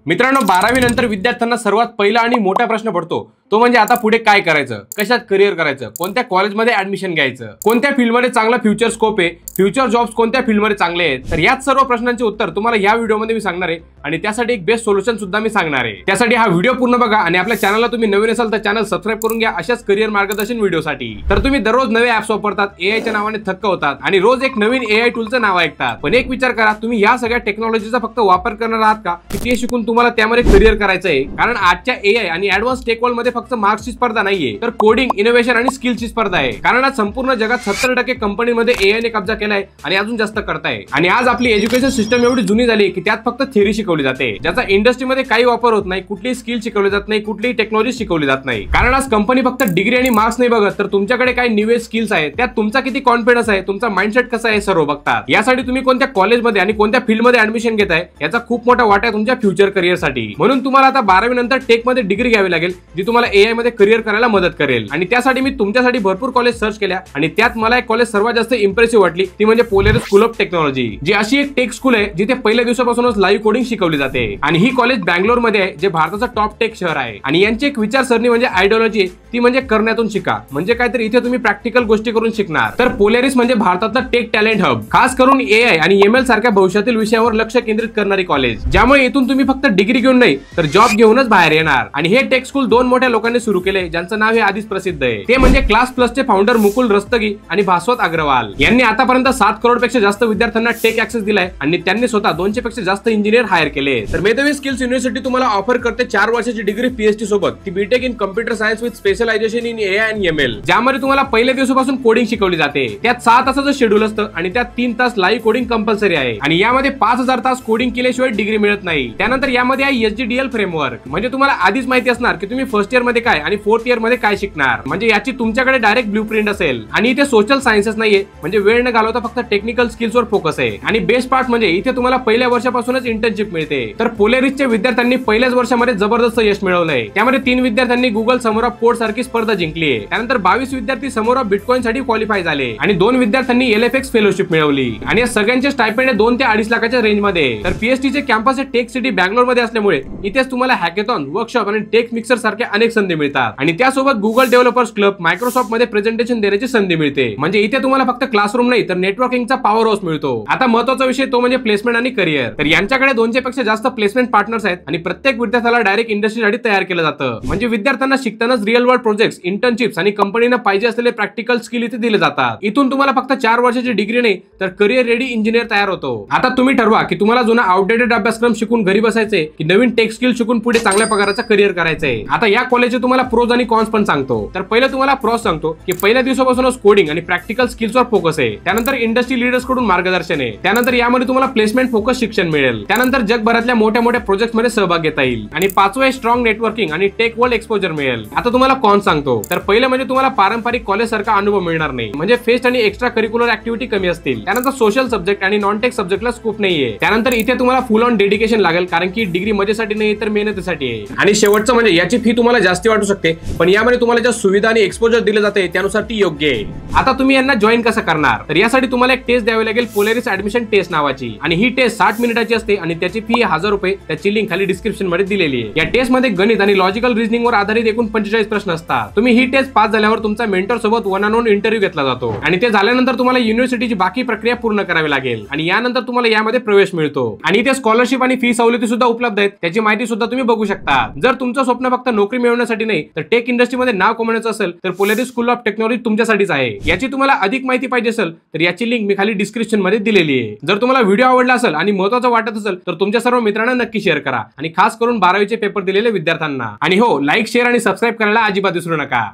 मित्रांनो, 12वी नंतर विद्यार्थ्यांना सर्वात पहिला आणि मोठा प्रश्न पडतो तो म्हणजे आता पुढे काय करायचं, कशात करिअर करायचं, कोणत्या कॉलेजमध्ये ऍडमिशन घ्यायचं, कोणत्या फील्डमध्ये चांगला फ्युचर स्कोप आहे, फ्युचर जॉब्स कोणत्या फील्डमध्ये चांगले आहेत. तर याच सर्व प्रश्नांचे उत्तर तुम्हाला या व्हिडिओमध्ये मी सांगणार आहे आणि त्यासाठी एक बेस्ट सोल्युशन सुद्धा मी सांगणार आहे. त्यासाठी हा व्हिडिओ पूर्ण बघा आणि आपल्या चॅनलला तुम्ही नवीन असाल तर चॅनल सबस्क्राइब करून घ्या अशाच करिअर मार्गदर्शन व्हिडिओसाठी. तर तुम्ही दररोज नवे ऍप्स वापरतात, एआयच्या नावाने थक्क होतात आणि रोज एक नवीन एआय टूलचं नाव ऐकतात. पण एक विचार करा, तुम्ही या सगळ्या टेक्नॉलॉजीचा फक्त वापर करणार आहात का, की ते शिकून तुम्हाला त्यामध्ये करिअर करायचं आहे? कारण आजच्या एआय आणि ऍडव्हान्स टेक वर्ल्ड मध्ये फक्त मार्क्सची स्पर्धा नाहीये, तर कोडिंग, इनोव्हेशन आणि स्किलची स्पर्धा आहे. कारण आज संपूर्ण जगात 70% कंपनीमध्ये एआय ने कब्जा केलाय आणि अजून जास्त करताय. आणि आज आपली एज्युकेशन सिस्टम एवढी जुनी झाली की त्यात फक्त थिअरी शिकवली जाते, ज्याचा इंडस्ट्रीमध्ये काही वापर होत नाही, कुठलीही स्किल शिकवली जात नाही, कुठलीही टेक्नॉलॉजी शिकवली जात नाही. कारण आज कंपनी फक्त डिग्री आणि मार्क्स नाही बघत, तर तुमच्याकडे काही निवे स्किल्स आहेत, त्यात तुमचा किती कॉन्फिडन्स आहे, तुमचा माइंडसेट कसा आहे, सर्व बघतात. यासाठी तुम्ही कोणत्या कॉलेजमध्ये आणि कोणत्या फील्डमध्ये ऍडमिशन घेताय याचा खूप मोठा वाटा आहे तुमच्या फ्युचर करिअरसाठी. म्हणून तुम्हाला आता 12वी नंतर टेक मध्ये डिग्री घ्यावी लागेल, जी तुम्हाला एआय मध्ये करिअर करायला मदत करेल. आणि त्यासाठी मी तुमच्यासाठी भरपूर कॉलेज सर्च केल्या आणि त्यात मला एक कॉलेज सर्वात जास्त इम्प्रेसिव्ह वाटली, ती म्हणजे पोलेरिस स्कूल ऑफ टेक्नॉलॉजी, जी अशी एक टेक स्कूल आहे जिथे पहिल्या दिवसापासूनच लाईव्ह कोडिंग शिकवली जाते. आणि ही कॉलेज बँगलोर मध्ये आहे, जे भारताचं टॉप टेक शहर आहे. आणि यांची एक विचारसरणी म्हणजे आयडिओलॉजी, ती म्हणजे करण्यातून शिका. म्हणजे काहीतरी इथे तुम्ही प्रॅक्टिकल गोष्टी करून शिकणार. तर पोलेरिस म्हणजे भारतातलं टेक टॅलेंट हब, खास करून एआय आणि एमएल सारख्या भविष्यातील विषयावर लक्ष केंद्रित करणारी कॉलेज, ज्यामुळे इथून तुम्ही फक्त डिग्री घेऊन नाही तर जॉब घेऊनच बाहेर येणार. आणि हे टेक स्कूल दोन मोठ्या लोकांनी सुरू केले, ज्यांचं नाव हे आधीच प्रसिद्ध आहे. ते म्हणजे क्लास प्लसचे फाउंडर मुकुल रस्तगी आणि भास्वत अग्रवाल. यांनी आतापर्यंत 7 करोड पेक्षा जास्त विद्यार्थ्यांना टेक ऍक्सेस दिलाय आणि त्यांनी स्वतः 200 पेक्षा जास्त इंजिनियर हायर केले. तर मेधावी स्किल्स युनिव्हर्सिटी तुम्हाला ऑफर करते 4 वर्षाची डिग्री पीएचडी सोबत, ती BTech in computer science with specialisation in AI and ML, ज्यामध्ये तुम्हाला पहिल्या दिवसापासून कोडिंग शिकवली जाते. त्यात 6 तासाचं शेड्यूल असतं आणि त्यात 3 तास लाईव्ह कोडिंग कंपल्सरी आहे. आणि यामध्ये 5000 तास कोडिंग केल्याशिवाय डिग्री मिळत नाही. त्यानंतर यामध्ये आहे एचडीडीएल फ्रेमवर्क, म्हणजे तुम्हाला आधीच माहिती असणार की तुम्ही फर्स्ट इयर मध्ये काय आणि फोर्थ इयर मध्ये काय शिकणार. म्हणजे याची तुमच्याकडे डायरेक्ट ब्लूप्रिंट असेल. आणि इथे सोशल सायन्सेस नाहीये, म्हणजे वेळ न घालवता फक्त टेक्निकल स्किल्सवर फोकस आहे. आणि बेस्ट पार्ट म्हणजे इथे तुम्हाला पहिल्या वर्षापासूनच इंटर्नशिप मिळते. तर पोलेरिसच्या विद्यार्थ्यांनी पहिल्याच वर्षामध्ये जबरदस्त यश मिळवलंय. त्यामध्ये 3 विद्यार्थ्यांनी गुगल समोर ऑफ कोड सारखी स्पर्धा जिंकली आहे. त्यानंतर 22 विद्यार्थी समोर ऑफ बिटकॉइन साठी क्वालिफाय झाले आणि 2 विद्यार्थ्यांनी एलएफएक्स फेलोशिप मिळवली. आणि या सगळ्यांचे स्टायपेंड 2 ते 2.5 लाखाच्या रेंज मध्ये. तर पीएचडीचे कॅम्पस हे टेक सिटी बँगलोर मध्ये असल्यामुळे इथेच तुम्हाला हॅकेथॉन, वर्कशॉप आणि टेक मिक्सर सारख्या अनेक संधी मिळतात. आणि त्यासोबत गुगल डेव्हलपर्स क्लब, मायक्रोसॉफ्ट मध्ये प्रेझेंटेशन देण्याची संधी मिळते. म्हणजे इथे तुम्हाला फक्त क्लासरूम नाही तर नेटवर्किंगचा पॉवर हाऊस मिळतो. आता महत्त्वाचा विषय तो म्हणजे प्लेसमेंट आणि करिअर. तर यांच्याकडे 200 पेक्षा जास्त प्लेसमेंट पार्टनर्स आहेत आणि प्रत्येक विद्यार्थ्याला डायरेक्ट इंडस्ट्रीसाठी तयार केलं जातं. म्हणजे विद्यार्थ्यांना शिकतानाच रिअल वर्ल्ड प्रोजेक्ट्स, इंटर्नशिप्स आणि कंपनीला पाहिजे असलेले प्रॅक्टिकल स्किल इथे दिले जातात. इथून तुम्हाला फक्त 4 वर्षाची डिग्री नाही तर करिअर रेडी इंजिनियर तयार होतो. आता तुम्ही ठरवा की तुम्हाला जुना आउटडेटेड अभ्यासक्रम शिकून घरी बसायचे की नवीन टेक स्किल शिकून पुढे चांगल्या पगाराचा करिअर करायचंय. आता या कॉलेजचे तुम्हाला प्रोज आणि कॉन्स पण सांगतो. तर पहिलं तुम्हाला प्रोज सांगतो की पहिल्या दिवसापासूनच कोडिंग आणि प्रॅक्टिकल स्किल्सवर फोकस आहे. त्यानंतर इंडस्ट्री लीडर्स कडून मार्गदर्शन आहे. त्यानंतर यामध्ये तुम्हाला प्लेसमेंट फोकस शिक्षण मिळेल. त्यानंतर जगभरातल्या मोठ्या मोठ्या प्रोजेक्ट मध्ये सहभाग घेता येईल. आणि 5वं स्ट्रॉंग नेटवर्किंग आणि टेक वर्ल्ड एक्सपोजर मिळेल. आता तुम्हाला कॉन्स सांगतो. तर पहिलं म्हणजे तुम्हाला पारंपरिक कॉलेज सारखा अनुभव मिळणार नाही, म्हणजे फेस्ट आणि एक्स्ट्रा करिक्युलर ऍक्टिव्हिटी कमी असतील. त्यानंतर सोशल सब्जेक्ट आणि नॉन टेक सब्जेक्टला स्कोप नाहीये. त्यानंतर इथे तुम्हाला फुल ऑन डेडिकेशन लागेल, कारण की डिग्री मजेसाठी नाही तर मेहनतीसाठी आहे. आणि शेवटचं म्हणजे याची फी तुम्हाला जास्ती वाटू शकते, पण यामध्ये तुम्हाला ज्या सुविधा आणि एक्सपोजर दिले जाते त्यानुसार ती योग्य आहे. आता तुम्ही यांना जॉईन कसं करणार, तर यासाठी तुम्हाला एक टेस्ट द्यावी लागेल, पोलेरिस ऍडमिशन टेस्ट नावाची. आणि ही टेस्ट 60 मिनिटाची असते आणि त्याची फी 1000 रुपये. त्याची लिंक खाली डिस्क्रिप्शन मध्ये दिलेली आहे. या टेस्ट मध्ये गणित आणि लॉजिकल रिझनिंग वर आधारित एकूण 45 प्रश्न असतात. तुम्ही ही टेस्ट पास झाल्यावर तुमचा मेंटर सोबत 1 on 1 इंटरव्ह्यू घेतला जातो. आणि ते झाल्यानंतर तुम्हाला युनिव्हर्सिटीची बाकी प्रक्रिया पूर्ण करावी लागेल आणि यानंतर तुम्हाला यामध्ये प्रवेश मिळतो. आणि इथे स्कॉलरशिप आणि फी सवलती सुद्धा उपलब्ध आहेत, त्याची माहिती सुद्धा तुम्ही बघू शकता. जर तुमचं स्वप्न फक्त नोकरी मिळवण्यासाठी नाही तर टेक इंडस्ट्रीमध्ये नाव कमवण्याचं असेल तर पोलेरिस स्कूल ऑफ टेक्नॉलॉजी तुमच्यासाठीच आहे. याची तुम्हाला अधिक माहिती पाहिजे असेल तर याची लिंक मी खाली डिस्क्रिप्शन मध्ये दिलेली आहे. जर तुम्हाला व्हिडिओ आवडला असेल आणि महत्त्वाचं वाटत असेल तर तुमच्या सर्व मित्रांना नक्की शेअर करा आणि खास करून 12वीचे पेपर दिलेले विद्यार्थ्यांना. आणि हो, लाईक, शेअर आणि सबस्क्राईब करायला अजिबात विसरू नका.